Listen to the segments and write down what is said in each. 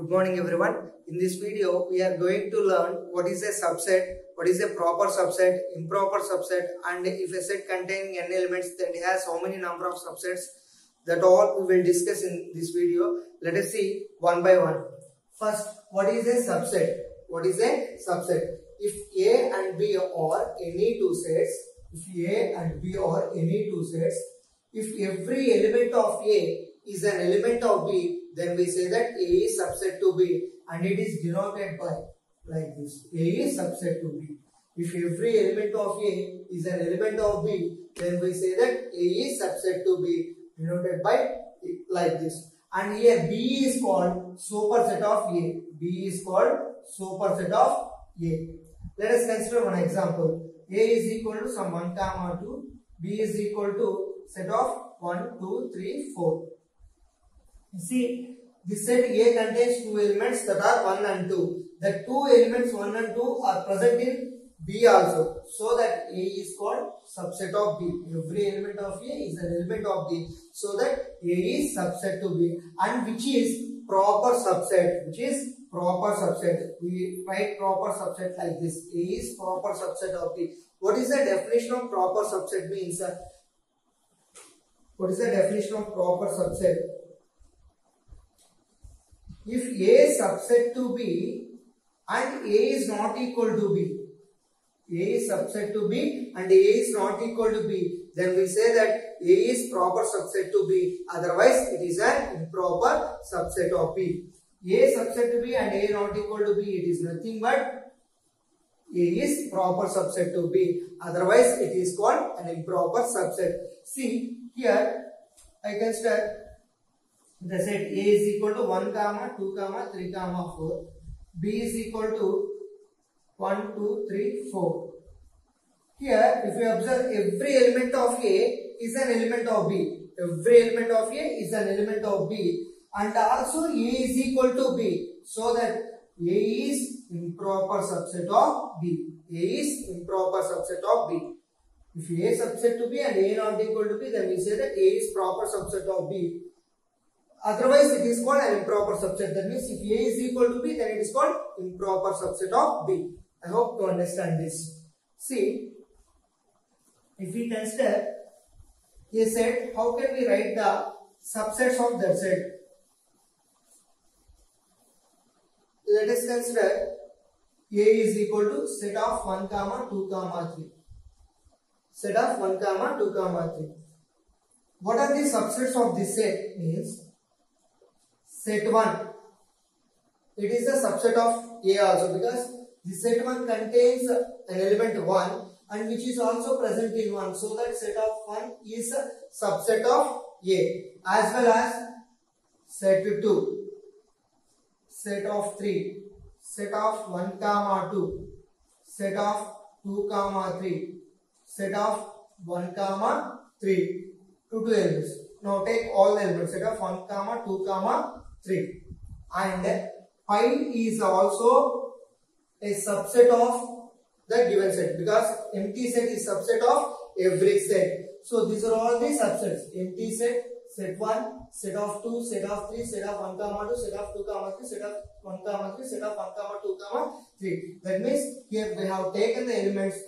Good morning everyone. In this video we are going to learn what is a subset, what is a proper subset, improper subset, and if a set containing n elements then it has how many number of subsets. That all we will discuss in this video. Let us see one by one. First, what is a subset? What is a subset? If A and B are any two sets, if every element of A is an element of B, then we say that A is subset to B, and it is denoted by like this. A is subset to B. If every element of A is an element of B, then we say that A is subset to B, denoted by like this. And here B is called superset of A. B is called superset of A. Let us consider one example. A is equal to some 1, 2. B is equal to set of 1, 2, 3, 4. You see, this set A contains two elements that are 1 and 2. The two elements 1 and 2 are present in B also. So that A is called subset of B. Every element of A is an element of B. So that A is subset to B. And which is proper subset. We write proper subset like this. A is proper subset of B. What is the definition of proper subset means? What is the definition of proper subset? If A is subset to B and A is not equal to B, A is subset to B and A is not equal to B, then we say that A is proper subset to B. Otherwise, it is an improper subset of B. A is subset to B and A not equal to B, it is nothing but A is proper subset to B. Otherwise, it is called an improper subset. See, here I can start the set A is equal to 1, 2, 3, 4. B is equal to 1, 2, 3, 4. Here, if you observe, every element of A is an element of B. Every element of A is an element of B. And also A is equal to B. So that A is improper subset of B. A is improper subset of B. If A is subset to B and A not equal to B, then we say that A is proper subset of B. Otherwise, it is called an improper subset. That means if A is equal to B, then it is called improper subset of B. I hope to understand this. See, if we consider a set, how can we write the subsets of that set? Let us consider A is equal to set of 1, 2, 3. Set of 1, 2, 3. What are the subsets of this set? Means set 1. It is a subset of A also, because the set 1 contains an element 1 and which is also present in 1. So that set of 1 is a subset of A, as well as set 2, set of 3, set of 1, 2, set of 2, 3, set of 1, 3, two elements. Now take all the elements, set of 1, 2, 3. And pi is also a subset of the given set, because empty set is subset of every set. So these are all the subsets. Empty set, set 1, set of 2, set of 3, set of 1, 2, set of 2, 3, set of 1, 3, set of 1, 2, 3. That means here we have taken the elements,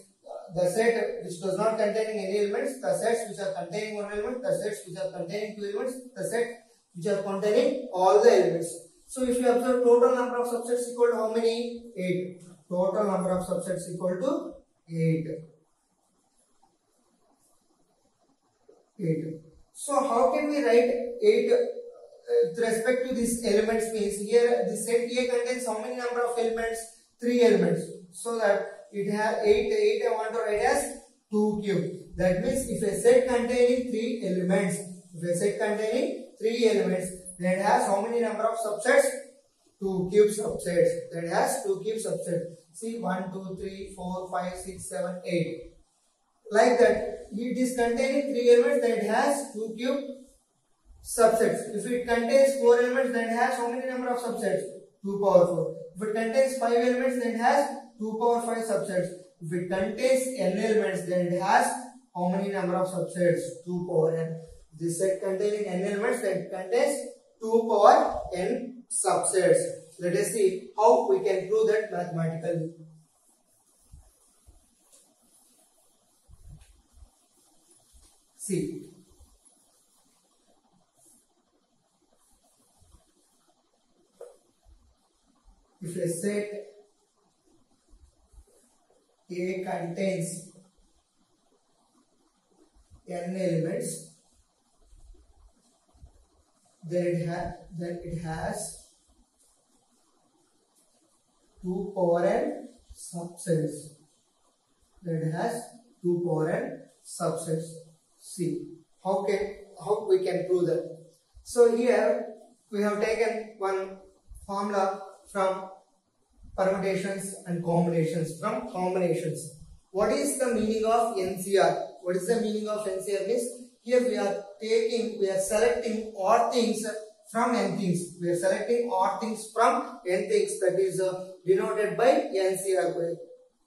the set which does not contain any elements, the sets which are containing one element, the sets which are containing two elements, the set which are containing all the elements. So if you observe, total number of subsets equal to how many? 8. Total number of subsets equal to 8. So how can we write 8 with respect to these elements? Means here the set A contains how many number of elements? 3 elements. So that it has 8 I want to write as 2 cube. That means if a set containing 3 elements, then it has how many number of subsets? 2 cube subsets. That has 2 cube subsets. See, 1, 2, 3, 4, 5, 6, 7, 8. Like that. It is containing 3 elements, then it has 2 cube subsets. If it contains 4 elements, then it has how many number of subsets? 2 power 4. If it contains 5 elements, then it has 2 power 5 subsets. If it contains n elements, then it has how many number of subsets? 2 power n. This set containing n elements, then it contains 2 power n subsets. Let us see how we can prove that mathematically. See, if a set A contains n elements, then it has 2 power n subsets. Then it has 2 power n subsets. See how we can prove that. So here we have taken one formula from permutations and combinations. From combinations, what is the meaning of NCR? What is the meaning of NCR? Means here we are selecting odd things from n things. We are selecting odd things from n things. That is denoted by NCR. We are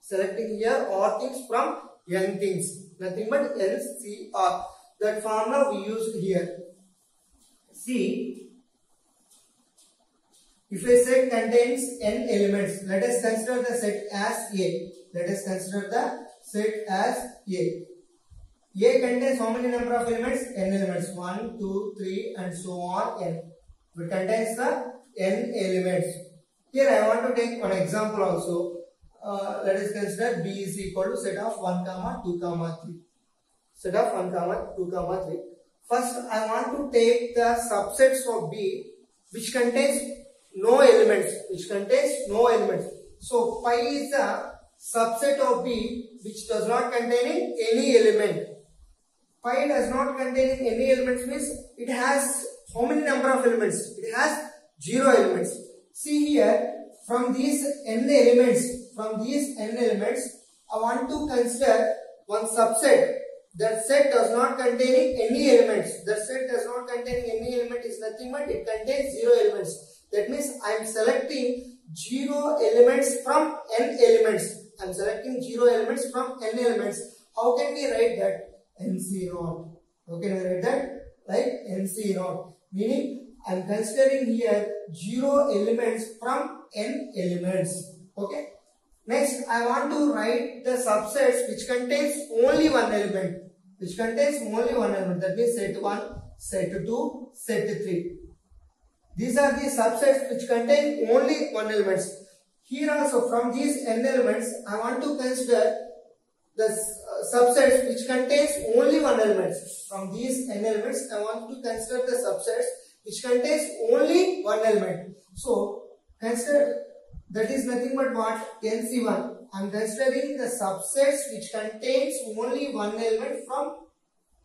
selecting here odd things from n things. Nothing but NCR. That formula we used here. See, if a set contains n elements, let us consider the set as A. Let us consider the set as A. A contains how many number of elements? N elements. 1, 2, 3 and so on n. It contains the n elements. Here I want to take one example also. Let us consider B is equal to set of 1, 2, 3. Set of 1, 2, 3. First I want to take the subsets of B which contains no elements. So pi is the subset of B which does not contain any element. Pi does not contain any elements means it has how many number of elements? It has 0 elements. See here, from these n elements, I want to consider one subset. That set does not contain any elements. That set does not contain any element is nothing but it contains 0 elements. That means I am selecting 0 elements from n elements. I am selecting 0 elements from n elements. How can we write that? NC0. How can we write that? Like NC0. Meaning I am considering here 0 elements from n elements. Okay. Next I want to write the subsets which contains only one element. That means set 1, set 2, set 3. These are the subsets which contain only one element. Here also from these n elements, I want to consider the subsets which contains only one element. From these n elements, I want to consider the subsets which contains only one element. So consider that is nothing but what? NC1. I am considering the subsets which contains only one element from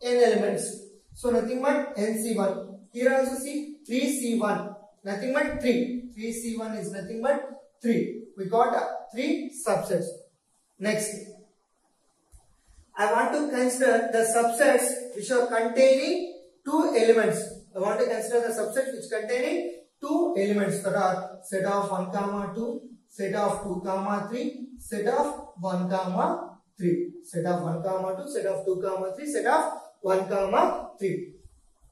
n elements. So nothing but NC1. Here also see 3C1. Nothing but 3. 3C1 is nothing but 3. We got 3 subsets. Next, I want to consider the subsets which are containing 2 elements. I want to consider the subsets which containing 2 elements, that are set of 1, 2, set of 2, 3, set of 1, 3, set of 1, 2, set of 2, 3, set of 1, 3.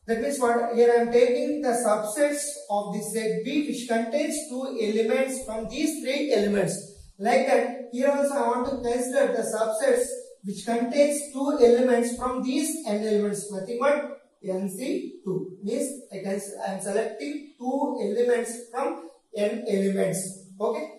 That means what? Here I am taking the subsets of the set B which contains 2 elements from these 3 elements. Like that, here also I want to consider the subsets which contains 2 elements from these n elements. Nothing but NC2. Means I am selecting 2 elements from n elements. Okay?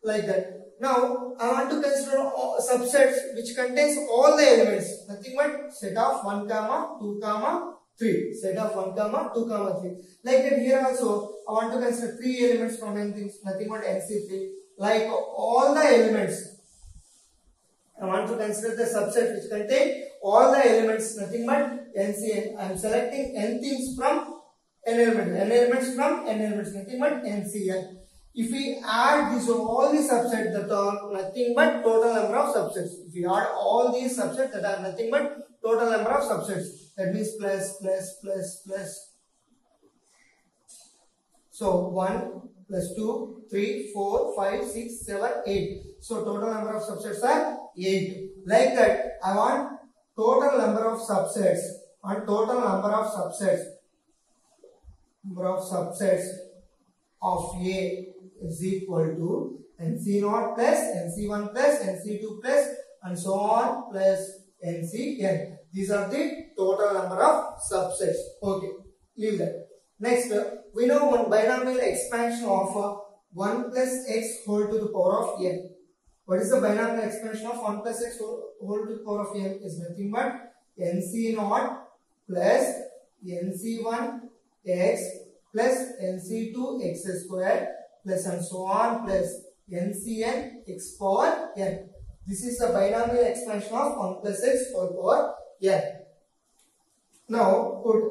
Like that. Now I want to consider subsets which contains all the elements. Nothing but set of 1, 2, 3. Set of 1, 2, 3. Like that, here also I want to consider 3 elements from n things. Nothing but NC3. Like all the elements, I want to consider the subset which contain all the elements. Nothing but NCN. I am selecting n things from n elements. N elements from n elements. Nothing but NCN. If we add these all these subsets, that are nothing but total number of subsets. If we add all these subsets, that are nothing but total number of subsets. That means plus. So 1 plus 2, 3, 4, 5, 6, 7, 8. So total number of subsets are 8. Like that, I want total number of subsets. of A is equal to NC0 plus NC1 plus NC2 plus and so on plus NCn. These are the total number of subsets. Okay, leave that. Next, we know one binomial expansion of 1 plus x whole to the power of n. What is the binomial expansion of 1 plus x whole to the power of n? Is nothing but NC0 plus NC1 x plus NC2 x squared plus and so on plus NCn x power n. This is the binomial expansion of 1 plus x whole power n. Now put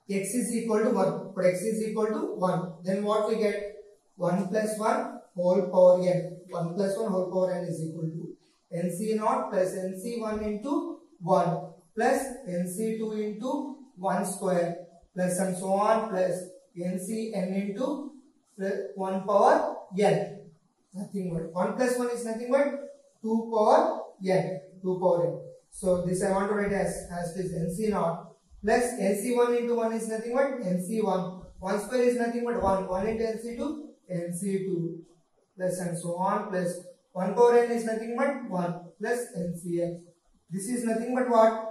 x is equal to 1. Put x is equal to 1. Then what we get? 1 plus 1 whole power n. 1 plus 1 whole power n is equal to NC0 plus NC1 into 1 plus NC2 into 1 square plus and so on plus NCn into 1 power n. Nothing but 1 plus 1 is nothing but 2 power n. 2 power n. So this I want to write as this NC0 plus NC1 into 1 is nothing but NC1. 1 square is nothing but 1. 1 into NC2, NC2 plus and so on plus 1 power n is nothing but 1 plus NCn. This is nothing but what?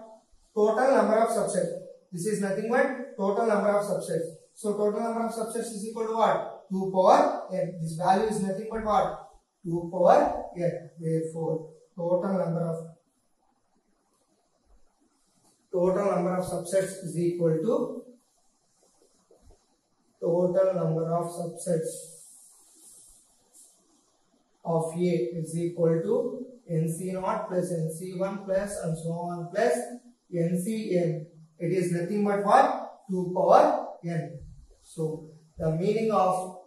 Total number of subsets. This is nothing but total number of subsets. So total number of subsets is equal to what? 2 power n. This value is nothing but what? 2 power n. Therefore, total number of subsets is equal to total number of subsets of A is equal to NC0 plus NC1 plus and so on plus NCn. It is nothing but what? 2 power n. So the meaning of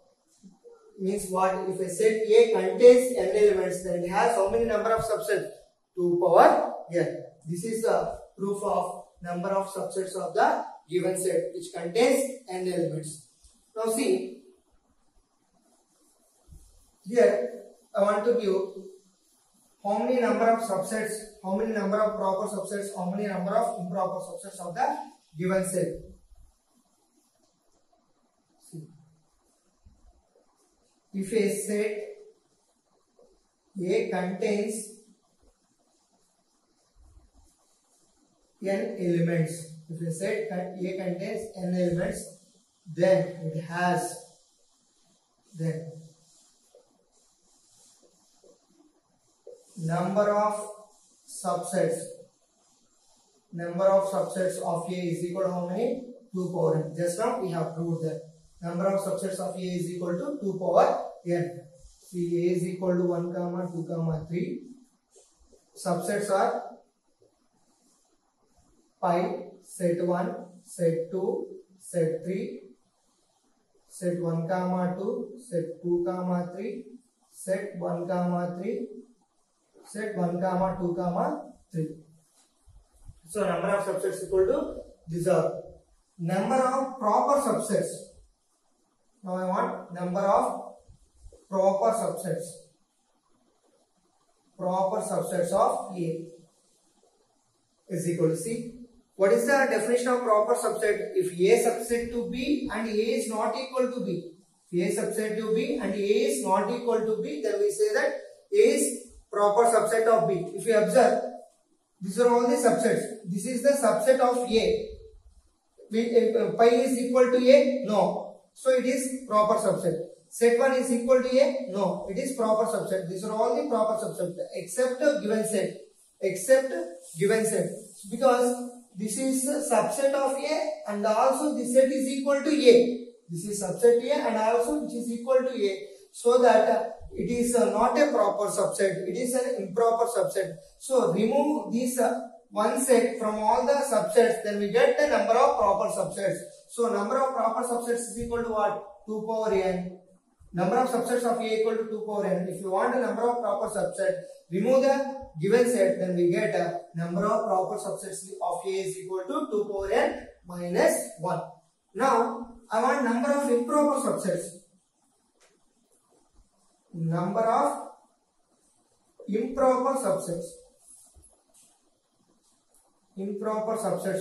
means what? If a set A contains n elements, then it has how many number of subsets? 2 power n. This is the proof of number of subsets of the given set which contains n elements. Now see, here I want to give how many number of subsets, how many number of proper subsets, how many number of improper subsets of the given set. See, if a set A contains n elements, if a set A contains n elements, then it has number of subsets of A is equal to how many? 2 power n. Just now we have proved that number of subsets of A is equal to 2 power n. See, A is equal to 1, 2, 3. Subsets are pi, set 1, set 2, set 3, set 1, 2, set 2, 3, set 1, 3, set 1, 2, 3. So number of subsets equal to these are number of proper subsets. Now I want number of proper subsets of A is equal to C. What is the definition of proper subset? If A subset to B and A is not equal to B. If A subset to B and A is not equal to B, then we say that A is proper subset of B. If you observe, these are all the subsets. This is the subset of A. Pi is equal to A? No. So it is proper subset. Set 1 is equal to A? No. It is proper subset. These are all the proper subsets except given set. Because this is a subset of A and also this set is equal to A. This is subset A and also which is equal to A. So that it is not a proper subset. It is an improper subset. So remove this one set from all the subsets, then we get the number of proper subsets. So number of proper subsets is equal to what? 2 power n. Number of subsets of A equal to 2 power n. If you want a number of proper subsets, remove the given set, then we get a number of proper subsets of A is equal to 2 power n minus 1. Now I want number of improper subsets. Number of improper subsets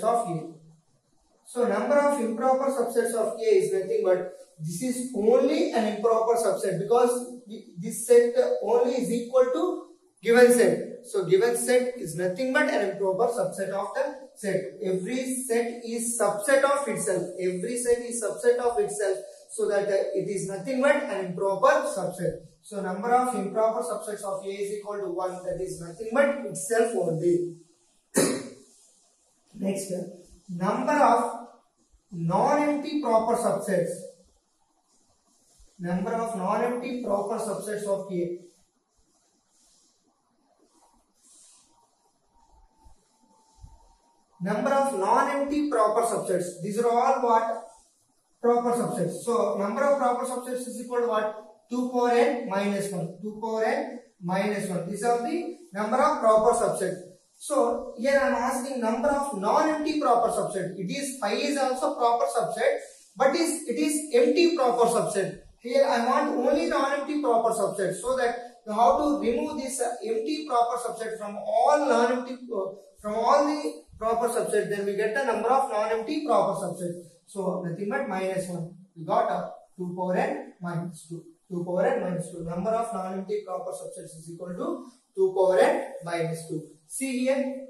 of A. So number of improper subsets of A is nothing but this is only an improper subset because this set only is equal to given set. So given set is nothing but an improper subset of the set. Every set is subset of itself. Every set is subset of itself, so that it is nothing but an improper subset. So number of improper subsets of A is equal to 1. That is nothing but itself only. Next, number of non-empty proper subsets. Number of non-empty proper subsets of A. Number of non-empty proper subsets. These are all what? Proper subsets. So number of proper subsets is equal to what? 2 power n minus 1. 2 power n minus 1. These are the number of proper subsets. So here I am asking number of non-empty proper subset. It is phi is also proper subset, but it is empty proper subset. Here I want only non-empty proper subset, so that you have to remove this empty proper subset from all non-empty from all the proper subsets. Then we get the number of non-empty proper subsets. So nothing but minus 1. We got 2 power n minus 2. 2 power n minus 2. Number of non-empty proper subsets is equal to 2 power n minus 2. See here.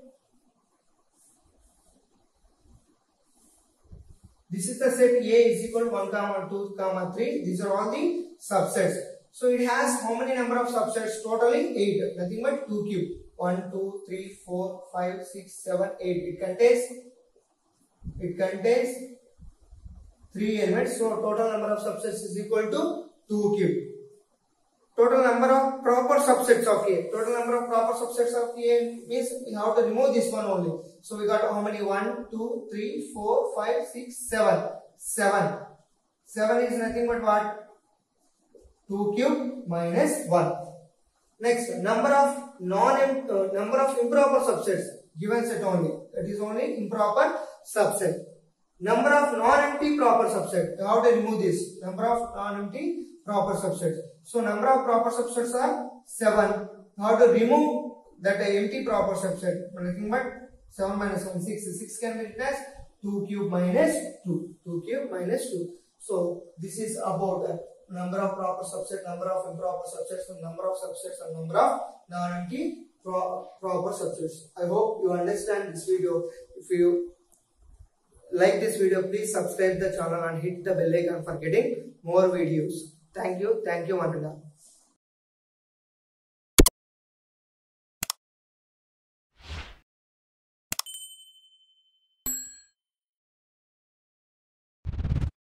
This is the set A is equal to 1, 2, 3. These are all the subsets. So it has how many number of subsets? Totally 8. Nothing but 2 cube. 1, 2, 3, 4, 5, 6, 7, 8. It contains 3 elements. So total number of subsets is equal to 2 cube. Total number of proper subsets of A. Total number of proper subsets of A means we have to remove this one only. So we got how many? 1, 2, 3, 4, 5, 6, 7. 7. 7 is nothing but what? 2 cube minus 1. Next, number of improper subsets. Given set only. That is only improper subset. Number of non-empty proper subset. You have to remove this. Number of non-empty proper subsets. So number of proper subsets are 7. You have to remove that empty proper subset. Nothing but 7 minus 1, 6. 6 can be written as 2 cube minus 2. 2 cube minus 2. So this is about the number of proper subsets, number of improper subsets, and number of subsets, and number of non-empty proper subsets. I hope you understand this video. If you like this video, please subscribe the channel and hit the bell icon for getting more videos. Thank you, Mandala.